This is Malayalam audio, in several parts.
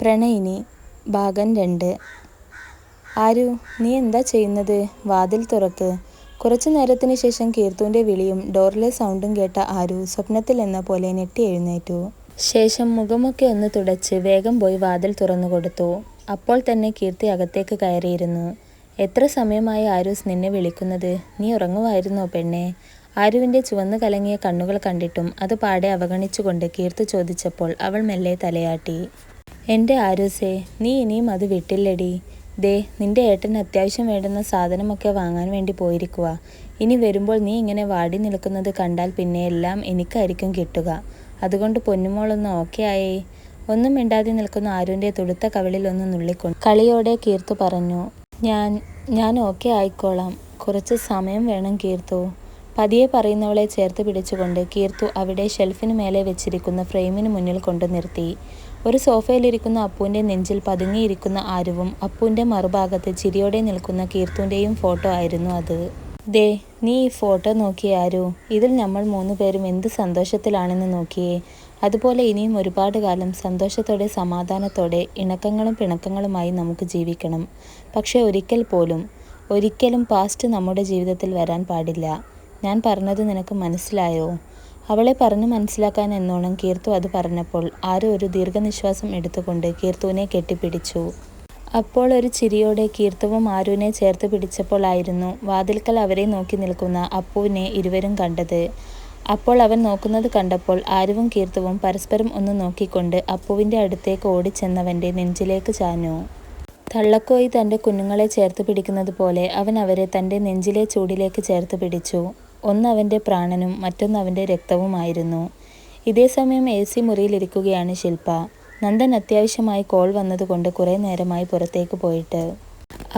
പ്രണയിനി ഭാഗം 2. ആരു, നീ എന്താ ചെയ്യുന്നത്? വാതിൽ തുറക്ക്. കുറച്ചു നേരത്തിന് ശേഷം കീർത്തുവിൻ്റെ വിളിയും ഡോറിലെ സൗണ്ടും കേട്ട ആരു സ്വപ്നത്തിൽ എന്ന പോലെ ഞെട്ടി എഴുന്നേറ്റു. ശേഷം മുഖമൊക്കെ ഒന്ന് തുടച്ച് വേഗം പോയി വാതിൽ തുറന്നു കൊടുത്തു. അപ്പോൾ തന്നെ കീർത്തി അകത്തേക്ക് കയറിയിരുന്നു. എത്ര സമയമായി ആരൂസ് നിന്നെ വിളിക്കുന്നത്? നീ ഉറങ്ങുവായിരുന്നോ പെണ്ണേ? ആരുവിൻ്റെ ചുവന്നു കലങ്ങിയ കണ്ണുകൾ കണ്ടിട്ടും അത് പാടെ അവഗണിച്ചുകൊണ്ട് കീർത്തു ചോദിച്ചപ്പോൾ അവൾ മെല്ലെ തലയാട്ടി. എൻ്റെ ആരൂസേ, നീ ഇനിയും അത് വിട്ടില്ലടി. ദേ, നിന്റെ ഏട്ടൻ അത്യാവശ്യം വേണ്ടുന്ന സാധനമൊക്കെ വാങ്ങാൻ വേണ്ടി പോയിരിക്കുക. ഇനി വരുമ്പോൾ നീ ഇങ്ങനെ വാടി നിൽക്കുന്നത് കണ്ടാൽ പിന്നെ എല്ലാം എനിക്കായിരിക്കും കിട്ടുക. അതുകൊണ്ട് പൊന്നുമോളൊന്ന് ഓക്കെ ആയേ. ഒന്നും മിണ്ടാതെ നിൽക്കുന്ന ആരുവിൻ്റെ തുടുത്ത കവിളിൽ ഒന്ന് നുള്ളിക്കൊണ്ട് കളിയോടെ കീർത്തു പറഞ്ഞു. ഞാൻ ഓക്കെ ആയിക്കോളാം. കുറച്ച് സമയം വേണം കീർത്തു. പതിയെ പറയുന്നവളെ ചേർത്ത് പിടിച്ചുകൊണ്ട് കീർത്തു അവിടെ ഷെൽഫിന് മേലെ വെച്ചിരിക്കുന്ന ഫ്രെയിമിന് മുന്നിൽ കൊണ്ടു നിർത്തി. ഒരു സോഫയിലിരിക്കുന്ന അപ്പുവിൻ്റെ നെഞ്ചിൽ പതുങ്ങിയിരിക്കുന്ന ആരുവും അപ്പുവിൻ്റെ മറുഭാഗത്ത് ചിരിയോടെ നിൽക്കുന്ന കീർത്തുവിൻ്റെയും ഫോട്ടോ ആയിരുന്നു അത്. ദേ, നീ ഈ ഫോട്ടോ നോക്കിയേ ആരു. ഇതിൽ നമ്മൾ 3 പേരും എന്ത് സന്തോഷത്തിലാണെന്ന് നോക്കിയേ. അതുപോലെ ഇനിയും ഒരുപാട് കാലം സന്തോഷത്തോടെ സമാധാനത്തോടെ ഇണക്കങ്ങളും പിണക്കങ്ങളുമായി നമുക്ക് ജീവിക്കണം. പക്ഷേ ഒരിക്കലും പാസ്റ്റ് നമ്മുടെ ജീവിതത്തിൽ വരാൻ പാടില്ല. ഞാൻ പറഞ്ഞത് നിനക്ക് മനസ്സിലായോ? അവളെ പറഞ്ഞു മനസ്സിലാക്കാൻ എന്നോണം കീർത്തു അത് പറഞ്ഞപ്പോൾ ആരോ ഒരു ദീർഘനിശ്വാസം എടുത്തുകൊണ്ട് കീർത്തുവിനെ കെട്ടിപ്പിടിച്ചു. അപ്പോൾ ഒരു ചിരിയോടെ കീർത്തുവും ആരുവിനെ ചേർത്ത് പിടിച്ചപ്പോൾ ആയിരുന്നു വാതിൽക്കൽ അവരെ നോക്കി നിൽക്കുന്ന അപ്പുവിനെ ഇരുവരും കണ്ടത്. അപ്പോൾ അവൻ നോക്കുന്നത് കണ്ടപ്പോൾ ആരുവും കീർത്തുവും പരസ്പരം ഒന്ന് നോക്കിക്കൊണ്ട് അപ്പുവിൻ്റെ അടുത്തേക്ക് ഓടിച്ചെന്നവൻ്റെ നെഞ്ചിലേക്ക് ചാഞ്ഞു. തള്ളക്കോയി തൻ്റെ കുഞ്ഞുങ്ങളെ ചേർത്ത് പിടിക്കുന്നത് പോലെ അവൻ അവരെ തൻ്റെ നെഞ്ചിലെ ചൂടിലേക്ക് ചേർത്ത് പിടിച്ചു. ഒന്ന് അവൻ്റെ പ്രാണനും മറ്റൊന്ന് അവൻ്റെ രക്തവുമായിരുന്നു. ഇതേസമയം AC മുറിയിലിരിക്കുകയാണ് ശില്പ. നന്ദൻ അത്യാവശ്യമായി കോൾ വന്നതുകൊണ്ട് കുറേ നേരമായി പുറത്തേക്ക് പോയിട്ട്.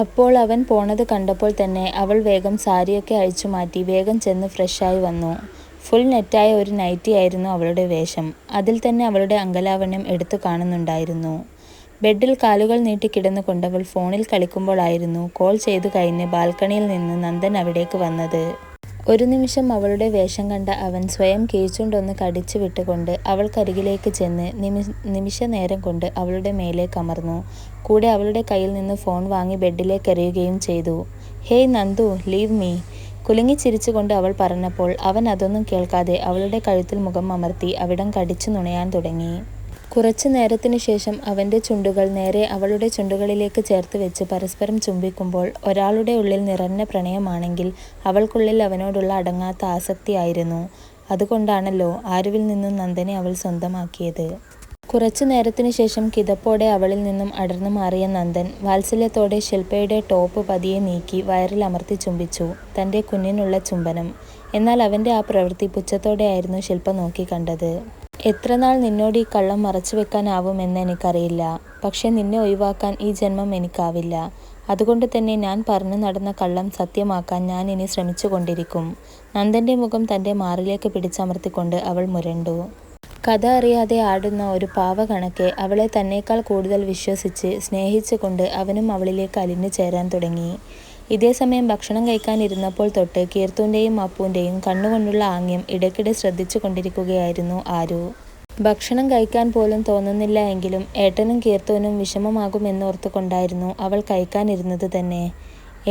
അപ്പോൾ അവൻ പോണത് കണ്ടപ്പോൾ തന്നെ അവൾ വേഗം സാരിയൊക്കെ അഴിച്ചു മാറ്റി വേഗം ചെന്ന് ഫ്രഷായി വന്നു. ഫുൾ നെറ്റായ ഒരു നൈറ്റി ആയിരുന്നു അവളുടെ വേഷം. അതിൽ തന്നെ അവളുടെ അങ്കലാവണ്യം എടുത്തു കാണുന്നുണ്ടായിരുന്നു. ബെഡിൽ കാലുകൾ നീട്ടി കിടന്നുകൊണ്ടവൾ ഫോണിൽ കളിക്കുമ്പോഴായിരുന്നു കോൾ ചെയ്തു കഴിഞ്ഞ് ബാൽക്കണിയിൽ നിന്ന് നന്ദൻ അവിടേക്ക് വന്നത്. ഒരു നിമിഷം അവളുടെ വേഷം കണ്ട അവൻ സ്വയം കീഴ്ച്ചുണ്ടൊന്ന് കടിച്ചു വിട്ടുകൊണ്ട് അവൾക്കരികിലേക്ക് ചെന്ന് നിമിഷ നേരം കൊണ്ട് അവളുടെ മേലെ കമർന്നു. കൂടെ അവളുടെ കയ്യിൽ നിന്ന് ഫോൺ വാങ്ങി ബെഡിലേക്ക് എറിയുകയും ചെയ്തു. Hey Nandu, leave me. കുലുങ്ങി ചിരിച്ചുകൊണ്ട് അവൾ പറഞ്ഞപ്പോൾ അവൻ അതൊന്നും കേൾക്കാതെ അവളുടെ കഴുത്തിൽ മുഖം അമർത്തി അവിടം കടിച്ചു നുണയാൻ തുടങ്ങി. കുറച്ചു നേരത്തിനു ശേഷം അവൻ്റെ ചുണ്ടുകൾ നേരെ അവളുടെ ചുണ്ടുകളിലേക്ക് ചേർത്ത് വെച്ച് പരസ്പരം ചുംബിക്കുമ്പോൾ ഒരാളുടെ ഉള്ളിൽ നിറഞ്ഞ പ്രണയമാണെങ്കിൽ അവൾക്കുള്ളിൽ അവനോടുള്ള അടങ്ങാത്ത ആസക്തിയായിരുന്നു. അതുകൊണ്ടാണല്ലോ ആരുവിൽ നിന്നും നന്ദനെ അവൾ സ്വന്തമാക്കിയത്. കുറച്ചു നേരത്തിനു ശേഷം കിതപ്പോടെ അവളിൽ നിന്നും അടർന്നു മാറിയ നന്ദൻ വാത്സല്യത്തോടെ ശില്പയുടെ ടോപ്പ് പതിയെ നീക്കി വയറിൽ അമർത്തി ചുംബിച്ചു. തൻ്റെ കുഞ്ഞിനുള്ള ചുംബനം. എന്നാൽ അവൻ്റെ ആ പ്രവൃത്തി പുച്ഛത്തോടെയായിരുന്നു ശില്പ നോക്കി കണ്ടത്. എത്ര നാൾ നിന്നോട് ഈ കള്ളം മറച്ചു വെക്കാനാവുമെന്ന് എനിക്കറിയില്ല. പക്ഷെ നിന്നെ ഒഴിവാക്കാൻ ഈ ജന്മം എനിക്കാവില്ല. അതുകൊണ്ട് തന്നെ ഞാൻ പറഞ്ഞു നടന്ന കള്ളം സത്യമാക്കാൻ ഞാൻ ഇനി ശ്രമിച്ചു കൊണ്ടിരിക്കും. നന്ദൻ്റെ മുഖം തൻ്റെ മാറിലേക്ക് പിടിച്ചമർത്തിക്കൊണ്ട് അവൾ മുരണ്ടു. കഥ അറിയാതെ ആടുന്ന ഒരു പാവ കണക്കെ അവളെ തന്നേക്കാൾ കൂടുതൽ വിശ്വസിച്ച് സ്നേഹിച്ചുകൊണ്ട് അവനും അവളിലേക്ക് അലിഞ്ഞു ചേരാൻ തുടങ്ങി. ഇതേസമയം ഭക്ഷണം കഴിക്കാനിരുന്നപ്പോൾ തൊട്ട് കീർത്തുവിൻ്റെയും അപ്പുവിൻ്റെയും കണ്ണുകൊണ്ടുള്ള ആംഗ്യം ഇടയ്ക്കിടെ ശ്രദ്ധിച്ചു കൊണ്ടിരിക്കുകയായിരുന്നു ആരു. ഭക്ഷണം കഴിക്കാൻ പോലും തോന്നുന്നില്ല എങ്കിലും ഏട്ടനും കീർത്തുവിനും വിഷമമാകുമെന്നോർത്തുകൊണ്ടായിരുന്നു അവൾ കഴിക്കാനിരുന്നത് തന്നെ.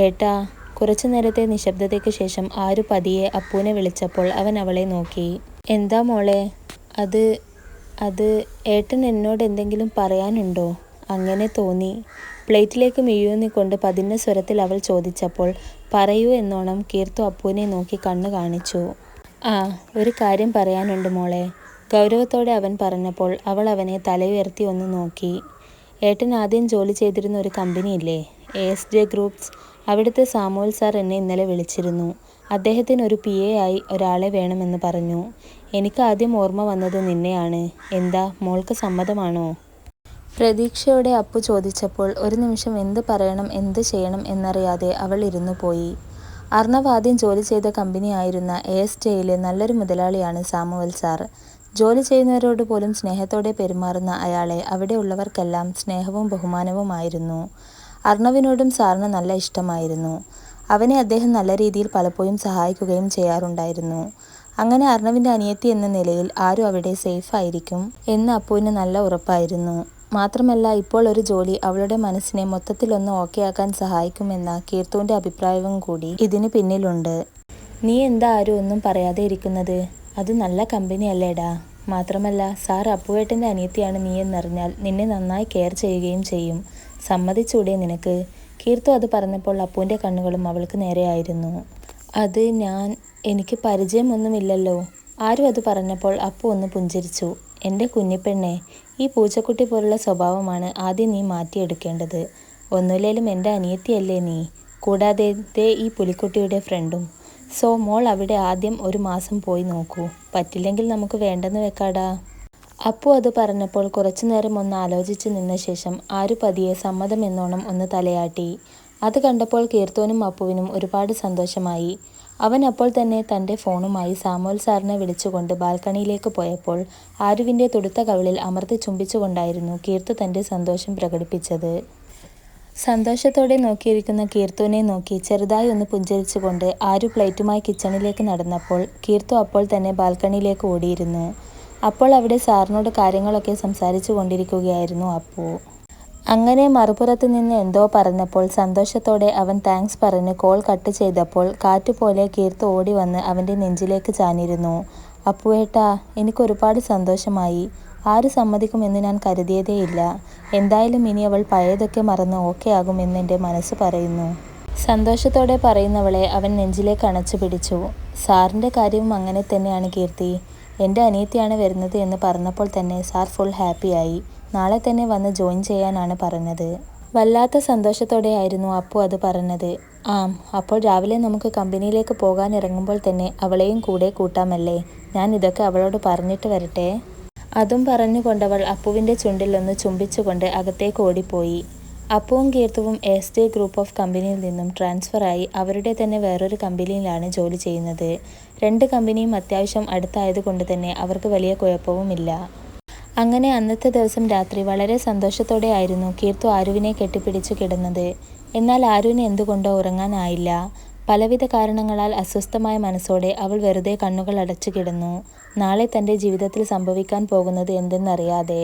ഏട്ടാ. കുറച്ചു നേരത്തെ നിശബ്ദതയ്ക്ക് ശേഷം ആരു പതിയെ അപ്പുവിനെ വിളിച്ചപ്പോൾ അവൻ അവളെ നോക്കി. എന്താ മോളെ? അത് ഏട്ടൻ എന്നോട് എന്തെങ്കിലും പറയാനുണ്ടോ? അങ്ങനെ തോന്നി. പ്ലേറ്റിലേക്ക് മിഴിയൂന്നിക്കൊണ്ട് പതിഞ്ഞ സ്വരത്തിൽ അവൾ ചോദിച്ചപ്പോൾ പറയൂ എന്നോണം കീർത്തു അപ്പുവിനെ നോക്കി കണ്ണു കാണിച്ചു. ഒരു കാര്യം പറയാനുണ്ട് മോളെ, ഗൗരവത്തോടെ അവൻ പറഞ്ഞപ്പോൾ അവൾ അവനെ തലയുയർത്തി ഒന്ന് നോക്കി. ഏട്ടൻ ആദ്യം ജോലി ചെയ്തിരുന്ന ഒരു കമ്പനിയില്ലേ, ASJ ഗ്രൂപ്പ്സ്. അവിടുത്തെ സാമുവൽ സാർ എന്നെ ഇന്നലെ വിളിച്ചിരുന്നു. അദ്ദേഹത്തിന് ഒരു PA ആയി ഒരാളെ വേണമെന്ന് പറഞ്ഞു. എനിക്ക് ആദ്യം ഓർമ്മ വന്നത് നിന്നെയാണ്. എന്താ, മോൾക്ക് സമ്മതമാണോ? പ്രതീക്ഷയോടെ അപ്പു ചോദിച്ചപ്പോൾ ഒരു നിമിഷം എന്ത് പറയണം എന്ത് ചെയ്യണം എന്നറിയാതെ അവൾ ഇരുന്നു പോയി. അർണവ് ആദ്യം ജോലി ചെയ്ത കമ്പനി ആയിരുന്ന ASJയിലെ നല്ലൊരു മുതലാളിയാണ് സാമുവൽ സാർ. ജോലി ചെയ്യുന്നവരോട് പോലും സ്നേഹത്തോടെ പെരുമാറുന്ന അയാളെ അവിടെ ഉള്ളവർക്കെല്ലാം സ്നേഹവും ബഹുമാനവുമായിരുന്നു. അർണവിനോടും സാറിന് നല്ല ഇഷ്ടമായിരുന്നു. അവനെ അദ്ദേഹം നല്ല രീതിയിൽ പലപ്പോഴും സഹായിക്കുകയും ചെയ്യാറുണ്ടായിരുന്നു. അങ്ങനെ അർണവിൻ്റെ അനിയത്തി എന്ന നിലയിൽ ആരും അവിടെ സേഫ് ആയിരിക്കും എന്ന് അപ്പുവിന് നല്ല ഉറപ്പായിരുന്നു. മാത്രമല്ല ഇപ്പോൾ ഒരു ജോലി അവളുടെ മനസ്സിനെ മൊത്തത്തിലൊന്ന് ഓക്കെ ആക്കാൻ സഹായിക്കുമെന്ന കീർത്തുവിൻ്റെ അഭിപ്രായവും കൂടി ഇതിന് പിന്നിലുണ്ട്. നീ എന്താ ആരും ഒന്നും പറയാതെ ഇരിക്കുന്നത്? അത് നല്ല കമ്പനി അല്ലേടാ. മാത്രമല്ല സാർ അപ്പുവേട്ടൻ്റെ അനിയത്തിയാണ് നീ എന്നറിഞ്ഞാൽ നിന്നെ നന്നായി കെയർ ചെയ്യുകയും ചെയ്യും. സമ്മതിച്ചൂടെ നിനക്ക്? കീർത്തു അത് പറഞ്ഞപ്പോൾ അപ്പുവിൻ്റെ കണ്ണുകളും അവൾക്ക് നേരെയായിരുന്നു. അത് എനിക്ക് പരിചയമൊന്നുമില്ലല്ലോ. ആരും അത് പറഞ്ഞപ്പോൾ അപ്പു ഒന്ന് പുഞ്ചിരിച്ചു. എൻ്റെ കുഞ്ഞിപ്പെണ്ണെ, ഈ പൂച്ചക്കുട്ടി പോലുള്ള സ്വഭാവമാണ് ആദ്യം നീ മാറ്റിയെടുക്കേണ്ടത്. ഒന്നുമില്ലേലും എൻ്റെ അനിയത്തിയല്ലേ നീ. കൂടാതെ ദേ ഈ പുലിക്കുട്ടിയുടെ ഫ്രണ്ടും. സോ മോൾ അവിടെ ആദ്യം ഒരു മാസം പോയി നോക്കൂ. പറ്റില്ലെങ്കിൽ നമുക്ക് വേണ്ടെന്ന് വെക്കാടാ. അപ്പു അത് പറഞ്ഞപ്പോൾ കുറച്ചു നേരം ഒന്ന് ആലോചിച്ച് നിന്ന ശേഷം ആരു പതിയെ സമ്മതം എന്നോണം ഒന്ന് തലയാട്ടി. അത് കണ്ടപ്പോൾ കീർത്തുവിനും അപ്പുവിനും ഒരുപാട് സന്തോഷമായി. അവൻ അപ്പോൾ തന്നെ തൻ്റെ ഫോണുമായി സാമുവൽ സാറിനെ വിളിച്ചുകൊണ്ട് ബാൽക്കണിയിലേക്ക് പോയപ്പോൾ ആരുവിൻ്റെ തുടുത്ത കവിളിൽ അമർത്തി ചുംബിച്ചുകൊണ്ടായിരുന്നു കീർത്തു തൻ്റെ സന്തോഷം പ്രകടിപ്പിച്ചത്. സന്തോഷത്തോടെ നോക്കിയിരിക്കുന്ന കീർത്തുവിനെ നോക്കി ചെറുതായി ഒന്ന് പുഞ്ചിരിച്ചുകൊണ്ട് ആരു പ്ലേറ്റുമായി കിച്ചണിലേക്ക് നടന്നപ്പോൾ കീർത്തു അപ്പോൾ തന്നെ ബാൽക്കണിയിലേക്ക് ഓടിയിരുന്നു. അപ്പോൾ അവിടെ സാറിനോട് കാര്യങ്ങളൊക്കെ സംസാരിച്ചു കൊണ്ടിരിക്കുകയായിരുന്നു അപ്പു. അങ്ങനെ മറുപുറത്ത് നിന്ന് എന്തോ പറഞ്ഞപ്പോൾ സന്തോഷത്തോടെ അവൻ താങ്ക്സ് പറഞ്ഞ് കോൾ കട്ട് ചെയ്തപ്പോൾ കാറ്റുപോലെ കീർത്തു ഓടി വന്ന് അവൻ്റെ നെഞ്ചിലേക്ക് ചാഞ്ഞിരുന്നു. അപ്പുവേട്ടാ, എനിക്കൊരുപാട് സന്തോഷമായി. ആര് സമ്മതിക്കുമെന്ന് ഞാൻ കരുതിയതേയില്ല. എന്തായാലും ഇനി അവൾ പഴയതൊക്കെ മറന്ന് ഓക്കെ ആകുമെന്ന് എൻ്റെ മനസ്സ് പറയുന്നു. സന്തോഷത്തോടെ പറയുന്നവളെ അവൻ നെഞ്ചിലേക്ക് അണച്ചു പിടിച്ചു. സാറിൻ്റെ കാര്യവും അങ്ങനെ തന്നെയാണ് കീർത്തി. എൻ്റെ അനിയത്തിയാണ് വരുന്നത് എന്ന് പറഞ്ഞപ്പോൾ തന്നെ സാർ ഫുൾ ഹാപ്പിയായി. നാളെ തന്നെ വന്ന് ജോയിൻ ചെയ്യാനാണ് പറഞ്ഞത്. വല്ലാത്ത സന്തോഷത്തോടെയായിരുന്നു അപ്പു അത് പറഞ്ഞത്. അപ്പോൾ രാവിലെ നമുക്ക് കമ്പനിയിലേക്ക് പോകാൻ ഇറങ്ങുമ്പോൾ തന്നെ അവളെയും കൂടെ കൂട്ടാമല്ലേ? ഞാൻ ഇതൊക്കെ അവളോട് പറഞ്ഞിട്ട് വരട്ടെ. അതും പറഞ്ഞുകൊണ്ടവൾ അപ്പുവിൻ്റെ ചുണ്ടിൽ ഒന്ന് ചുംബിച്ചുകൊണ്ട് അകത്തേക്ക് ഓടിപ്പോയി. അപ്പുവും കീർത്തുവും എസ് ഗ്രൂപ്പ് ഓഫ് കമ്പനിയിൽ നിന്നും ട്രാൻസ്ഫറായി അവരുടെ തന്നെ വേറൊരു കമ്പനിയിലാണ് ജോലി ചെയ്യുന്നത്. രണ്ട് കമ്പനിയും അത്യാവശ്യം അടുത്തായതുകൊണ്ട് തന്നെ അവർക്ക് വലിയ കുഴപ്പവുമില്ല. അങ്ങനെ അന്നത്തെ ദിവസം രാത്രി വളരെ സന്തോഷത്തോടെ ആയിരുന്നു കീർത്തു ആരുവിനെ കെട്ടിപ്പിടിച്ചു കിടന്നത്. എന്നാൽ ആരുവിന് എന്തുകൊണ്ടോ ഉറങ്ങാനായില്ല. പലവിധ കാരണങ്ങളാൽ അസ്വസ്ഥമായ മനസ്സോടെ അവൾ വെറുതെ കണ്ണുകൾ അടച്ചു കിടന്നു. നാളെ തൻ്റെ ജീവിതത്തിൽ സംഭവിക്കാൻ പോകുന്നത് എന്തെന്നറിയാതെ.